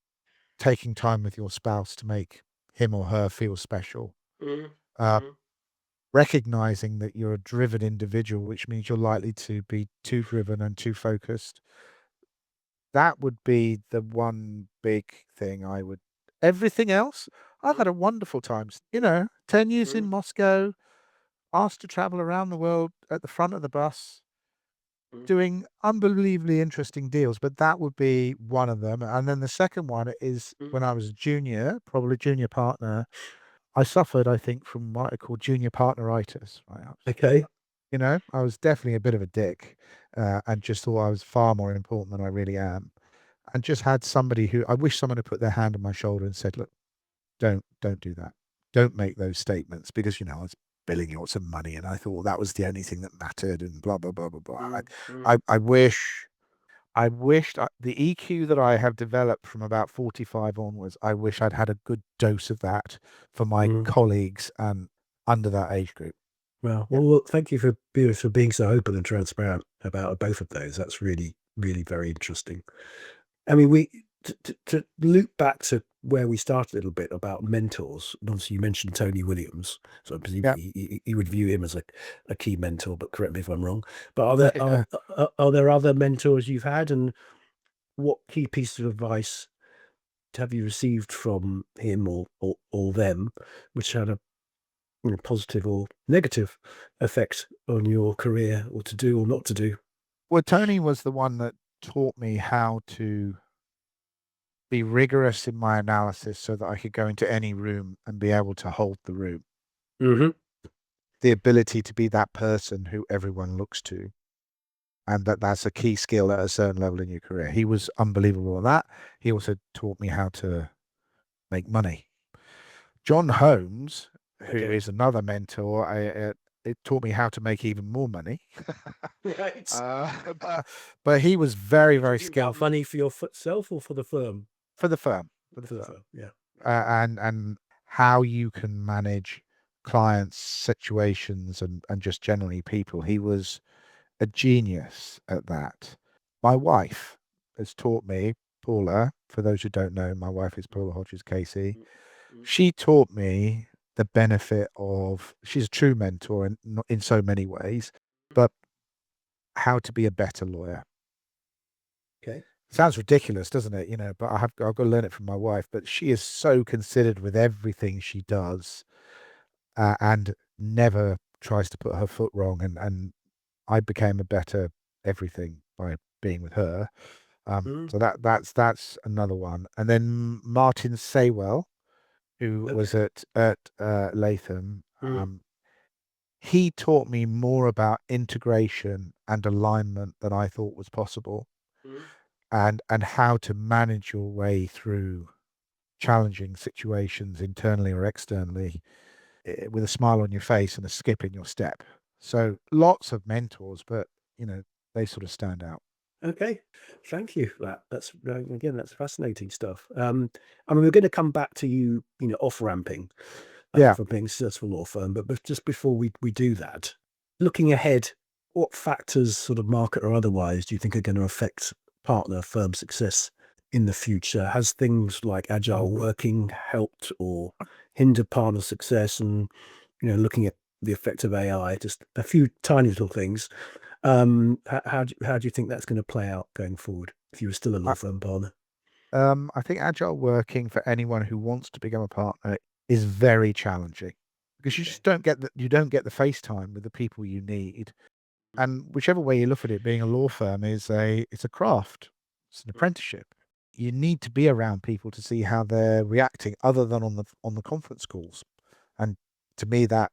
taking time with your spouse to make him or her feel special. mm, Uh, mm. recognizing that you're a driven individual, which means you're likely to be too driven and too focused. That would be the one big thing I would. Everything else, I've had Mm, a wonderful time. 10 years in mm, Moscow, asked to travel around the world at the front of the bus, mm, doing unbelievably interesting deals, but that would be one of them. And then the second one is mm. when I was a junior, probably junior partner, I suffered, I think, from what I call junior partneritis. Right? Okay. I was definitely a bit of a dick, and just thought I was far more important than I really am. And just had somebody who I wish someone had put their hand on my shoulder and said, "Look, don't do that. Don't make those statements," because I was billing you some money, and I thought that was the only thing that mattered, and blah blah blah blah blah. Mm, mm, I wished the EQ that I have developed from about 45 onwards. I wish I'd had a good dose of that for my mm. colleagues and under that age group. Well, thank you for being so open and transparent about both of those. That's really, really very interesting. I mean, to loop back to where we started a little bit about mentors. And obviously, you mentioned Tony Williams, so I presume Yeah. you would view him as a key mentor. But correct me if I'm wrong. But are there other mentors you've had, and what key piece of advice have you received from him or them, which had a positive or negative effect on your career, or to do or not to do? Well, Tony was the one that taught me how to be rigorous in my analysis so that I could go into any room and be able to hold the room. Hmm. The ability to be that person who everyone looks to, and that's a key skill at a certain level in your career. He was unbelievable at that. He also taught me how to make money. John Holmes, who Okay. is another mentor, it taught me how to make even more money. Right. But he was very, very Talking about skillful money for yourself or for the firm? for the firm, For the firm, yeah. and how you can manage clients, situations, and just generally people. He was a genius at that. My wife has taught me, Paula, for those who don't know, my wife is Paula Hodges Casey. Mm, mm, She taught me the benefit of, she's a true mentor in so many ways, but how to be a better lawyer. okay. Sounds ridiculous, doesn't it? But I've got to learn it from my wife. But she is so considered with everything she does, and never tries to put her foot wrong. And I became a better everything by being with her. Mm, So that's another one. And then Martin Saywell, who was okay. at Latham, Mm, he taught me more about integration and alignment than I thought was possible, mm. and how to manage your way through challenging situations internally or externally, with a smile on your face and a skip in your step. So lots of mentors, but they sort of stand out. Okay, thank you for that. That's again, that's fascinating stuff. I mean, we're going to come back to off ramping Yeah. for being a successful law firm, but just before we do that, looking ahead, what factors, sort of market or otherwise, do you think are going to affect partner firm success in the future? Has things like agile working helped or hindered partner success? And looking at the effect of AI, just a few tiny little things. How do you think that's going to play out going forward if you were still a I, law firm partner? I think agile working for anyone who wants to become a partner is very challenging because you Okay. just don't get the face time with the people you need. And whichever way you look at it, being a law firm it's a craft. It's an apprenticeship. You need to be around people to see how they're reacting other than on the conference calls. And to me, that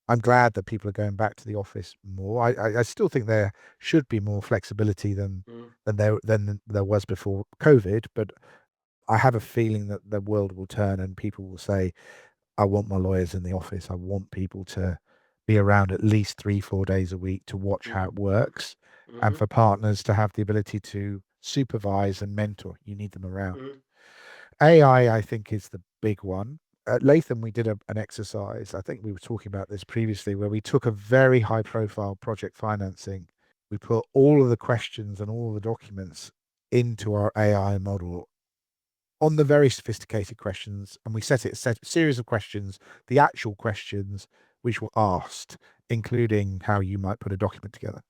I'm glad that people are going back to the office more. I still think there should be more flexibility than Mm, there was before COVID, but I have a feeling that the world will turn and people will say, I want my lawyers in the office. I want people to be around at least 3, 4 days a week to watch how mm, it works. And mhm, for partners to have the ability to supervise and mentor, you need them around. mhm, AI, I think, is the big one. At Latham, we did an exercise. I think we were talking about this previously, where we took a very high profile project financing. We put all of the questions and all of the documents into our AI model on the very sophisticated questions, and we set a series of questions, the actual questions which were asked, including how you might put a document together.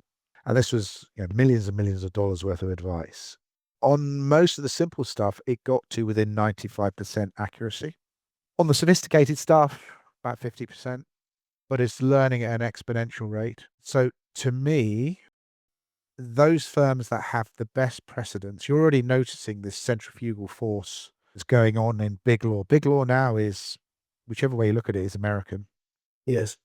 And this was millions and millions of dollars worth of advice. On most of the simple stuff, it got to within 95% accuracy. On the sophisticated stuff, about 50%, but it's learning at an exponential rate. So to me, those firms that have the best precedents, you're already noticing this centrifugal force that's going on in big law. Big law now is, whichever way you look at it, is American. yes.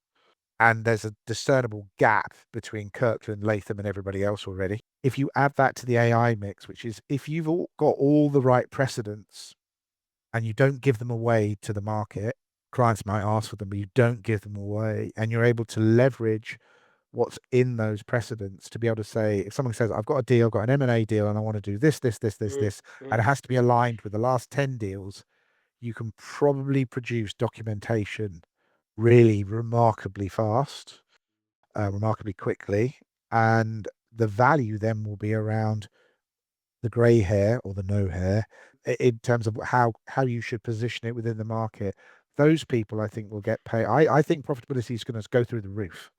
and there's a discernible gap between Kirkland, Latham, and everybody else already. If you add that to the AI mix, which is if you've got all the right precedents and you don't give them away to the market, clients might ask for them, but you don't give them away, and you're able to leverage what's in those precedents to be able to say, if someone says, I've got a deal, got an M&A deal, and I want to do this, and it has to be aligned with the last 10 deals, you can probably produce documentation really remarkably fast, remarkably quickly. And the value then will be around the grey hair or the no hair in terms of how you should position it within the market. Those people, I think, will get paid. I think profitability is going to go through the roof.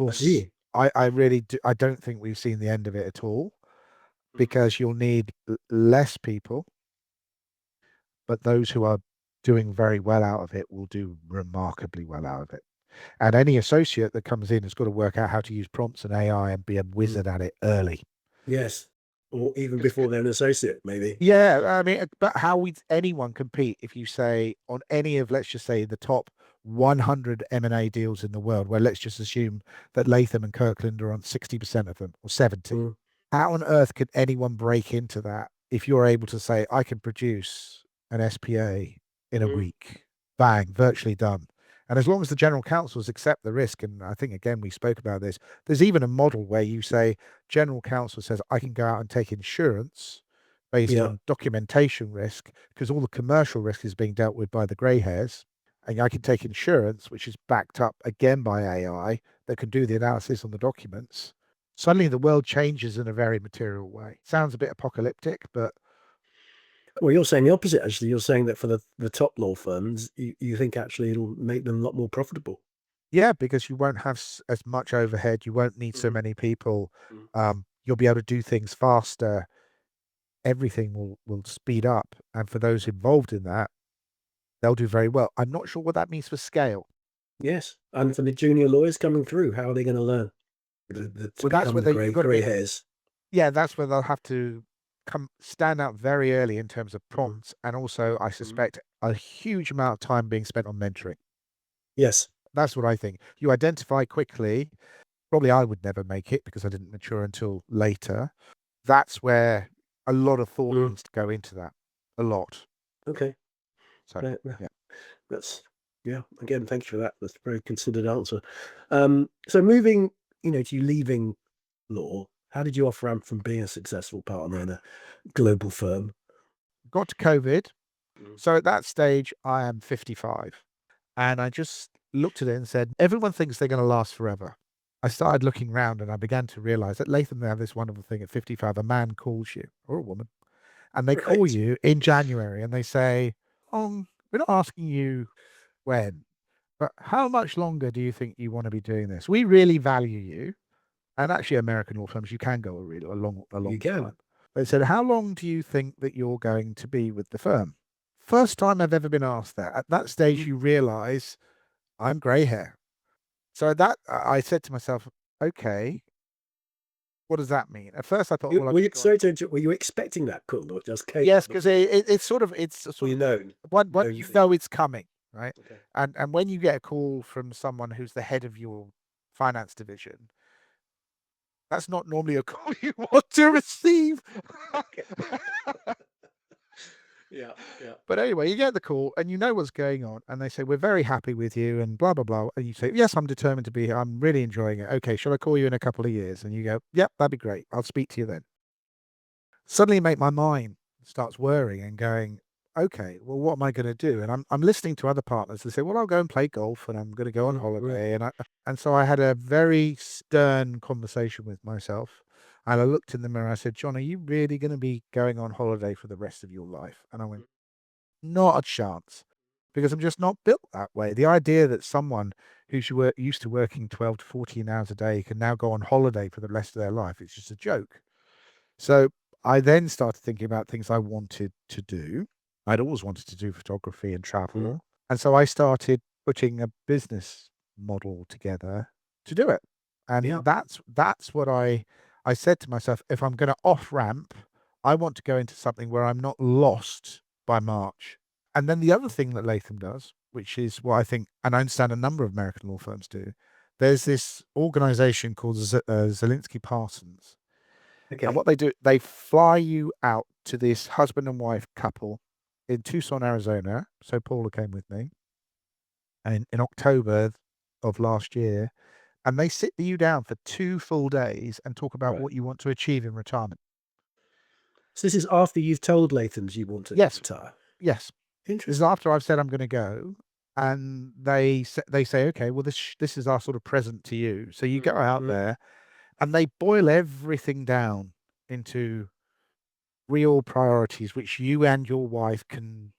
I see. I really do. I don't think we've seen the end of it at all because you'll need less people, but those who are doing very well out of it will do remarkably well out of it. And any associate that comes in has got to work out how to use prompts and AI and be a wizard at it early. Yes. Or even before they're an associate, maybe. Yeah, I mean, but how would anyone compete if you say on any of, let's just say, the top 100 M&A deals in the world, where let's just assume that Latham and Kirkland are on 60% of them or 70. Mm. How on earth could anyone break into that if you're able to say, I can produce an SPA in a week, bang, virtually done. And as long as the general counsels accept the risk, and I think, again, we spoke about this, there's even a model where you say, general counsel says, I can go out and take insurance based on documentation risk, because all the commercial risk is being dealt with by the grey hairs. And I can take insurance, which is backed up again by AI that can do the analysis on the documents. Suddenly the world changes in a very material way. Sounds a bit apocalyptic, but Well, you're saying the opposite, actually. You're saying that for the top law firms, you think actually it'll make them a lot more profitable. yeah, because you won't have as much overhead. You won't need so many people. You'll be able to do things faster. Everything will speed up. And for those involved in that, they'll do very well. I'm not sure what that means for scale. Yes. And for the junior lawyers coming through, how are they going to learn to Well, that's become where the you've got to grey be. hairs? Yeah, that's where they'll have to stand out very early in terms of prompts, and also I suspect a huge amount of time being spent on mentoring. Yes. That's what I think. You identify quickly. Probably I would never make it because I didn't mature until later. That's where a lot of thought needs to go into that. A lot. Okay. So yeah. That's again, thank you for that. That's a very considered answer. So moving, to you leaving law, how did you off ramp from being a successful partner in a global firm? Got to COVID. So at that stage, I am 55. And I just looked at it and said, everyone thinks they're going to last forever. I started looking around and I began to realize that Latham, they have this wonderful thing at 55, a man calls you, or a woman, and they call Right. you in January and they say, oh, we're not asking you when, but how much longer do you think you want to be doing this? We really value you. And actually, American law firms, you can go a long You can. time. They said, how long do you think that you're going to be with the firm? First time I've ever been asked that. At that stage, you realize I'm grey hair. So that I said to myself, okay, what does that mean? At first, I thought, well, Were you, were you expecting that call or just came? yes, because it's sort of Were you known? one you thing. know it's coming, right? Okay. And when you get a call from someone who's the head of your finance division, that's not normally a call you want to receive. Yeah. But anyway, you get the call and you know what's going on, and they say, we're very happy with you, and blah, blah, blah. And you say, yes, I'm determined to be here. I'm really enjoying it. Okay, shall I call you in a couple of years? And you go, yep, that'd be great. I'll speak to you then. Suddenly make my mind starts whirring and going, okay, well, what am I going to do? And I'm listening to other partners that say, well, I'll go and play golf and I'm going to go on holiday. And so I had a very stern conversation with myself. And I looked in the mirror. I said, John, are you really going to be going on holiday for the rest of your life? And I went, not a chance, because I'm just not built that way. The idea that someone who's used to working 12 to 14 hours a day can now go on holiday for the rest of their life, it's just a joke. So I then started thinking about things I wanted to do. I'd always wanted to do photography and travel. And so I started putting a business model together to do it. And that's what I said to myself, if I'm going to off ramp, I want to go into something where I'm not lost by March. And then the other thing that Latham does, which is what I think, and I understand a number of American law firms do, There's this organization called Zelensky Parsons. Okay. And what they do, they fly you out to this husband and wife couple in Tucson, Arizona. So Paula came with me. And in October of last year, and they sit you down for 2 full days and talk about Right. what you want to achieve in retirement. So this is after you've told Latham's you want to Yes. retire. Yes. This is Interesting. after I've said I'm going to go, and they say, okay, well this is our sort of present to you. So you go out there, and they boil everything down into real priorities, which you and your wife can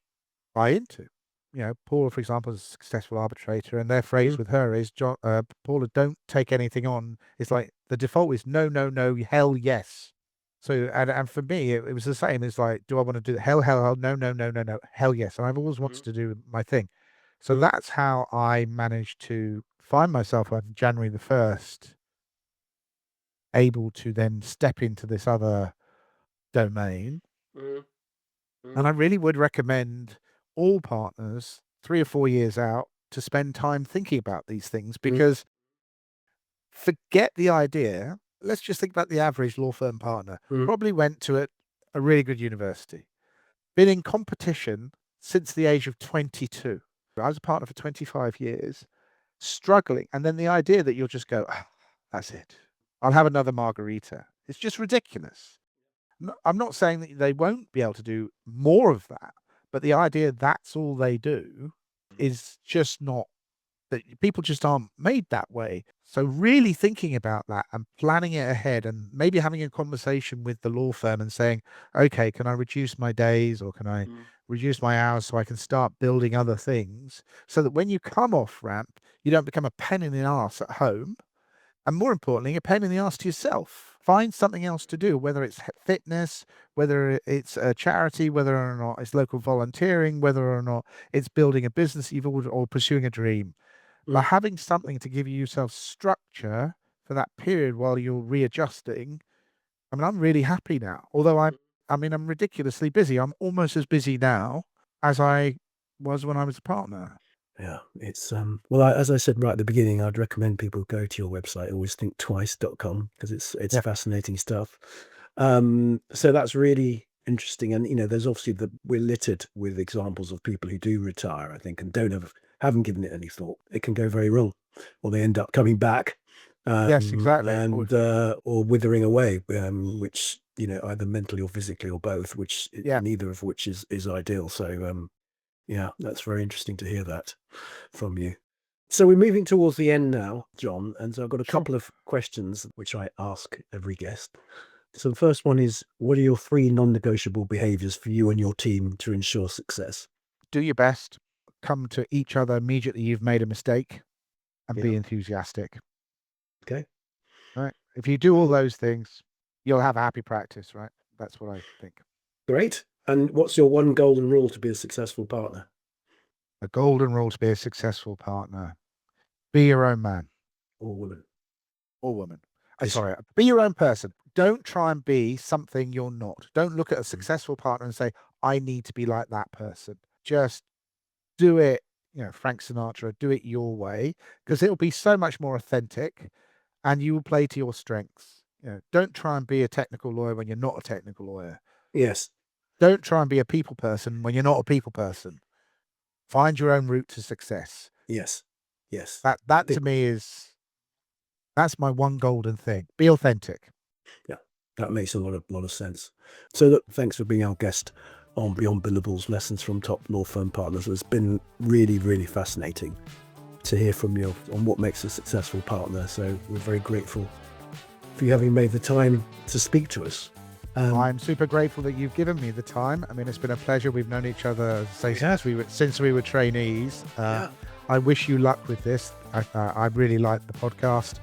buy into. You know, Paula, for example, is a successful arbitrator, and their phrase with her is, Paula, don't take anything on. It's like the default is no, no, no, hell yes. So, and for me, it was the same. It's like, do I want to do hell, hell, hell, no, no, no, no, no, hell yes. And I've always wanted to do my thing. So that's how I managed to find myself on January the 1st, able to then step into this other domain. And I really would recommend all partners 3 or 4 years out to spend time thinking about these things, because forget the idea. Let's just think about the average law firm partner. Probably went to a really good university, been in competition since the age of 22. I was a partner for 25 years, struggling. And then the idea that you'll just go, "Ah, that's it. I'll have another margarita." It's just ridiculous. I'm not saying that they won't be able to do more of that, but the idea that's all they do is just not, that people just aren't made that way. So really thinking about that and planning it ahead, and maybe having a conversation with the law firm and saying, okay, can I reduce my days, or can I reduce my hours so I can start building other things, so that when you come off ramp, you don't become a pain in the ass at home. And more importantly, a pain in the ass to yourself. Find something else to do, whether it's fitness, whether it's a charity, whether or not it's local volunteering, whether or not it's building a business you've ordered, or pursuing a dream. But having something to give yourself structure for that period while you're readjusting. I mean, I'm really happy now. Although I'm ridiculously busy. I'm almost as busy now as I was when I was a partner. Yeah, it's well, as I said right at the beginning, I'd recommend people go to your website, alwaysthinktwice.com, because it's Yeah. fascinating stuff. So that's really interesting, and there's obviously we're littered with examples of people who do retire, I think, and haven't given it any thought. It can go very wrong, or they end up coming back, Yes, exactly. and or withering away, which either mentally or physically or both, which Yeah. neither of which is ideal. So yeah, that's very interesting to hear that from you. So we're moving towards the end now, John, and so I've got a Sure. couple of questions which I ask every guest. So the first one is, what are your 3 non-negotiable behaviors for you and your team to ensure success? Do your best. Come to each other immediately you've made a mistake, and be Yeah. enthusiastic. Okay, Right? If you do all those things, you'll have a happy practice, right? That's what I think. great. And what's your one golden rule to be a successful partner? A golden rule to be a successful partner: be your own man Or woman? or woman. Yes. Sorry, be your own person. Don't try and be something you're not. Don't look at a successful partner and say, I need to be like that person. Just do it, Frank Sinatra, do it your way, because it'll be so much more authentic, and you will play to your strengths. Don't try and be a technical lawyer when you're not a technical lawyer. Yes. Don't try and be a people person when you're not a people person. Find your own route to success. Yes. Yes. That to me that's my one golden thing. Be authentic. Yeah, that makes a lot of sense. So look, thanks for being our guest on Beyond Billables, Lessons from Top Law Firm Partners. It's been really, really fascinating to hear from you on what makes a successful partner. So we're very grateful for you having made the time to speak to us. I'm super grateful that you've given me the time. I mean, it's been a pleasure. We've known each other, since we were trainees. I wish you luck with this. I really like the podcast,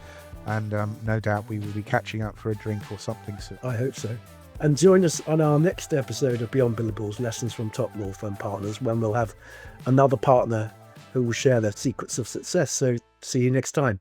and no doubt we will be catching up for a drink or something soon. I hope so. And join us on our next episode of Beyond Billables, Lessons from Top Law Firm Partners, when we'll have another partner who will share their secrets of success. So see you next time.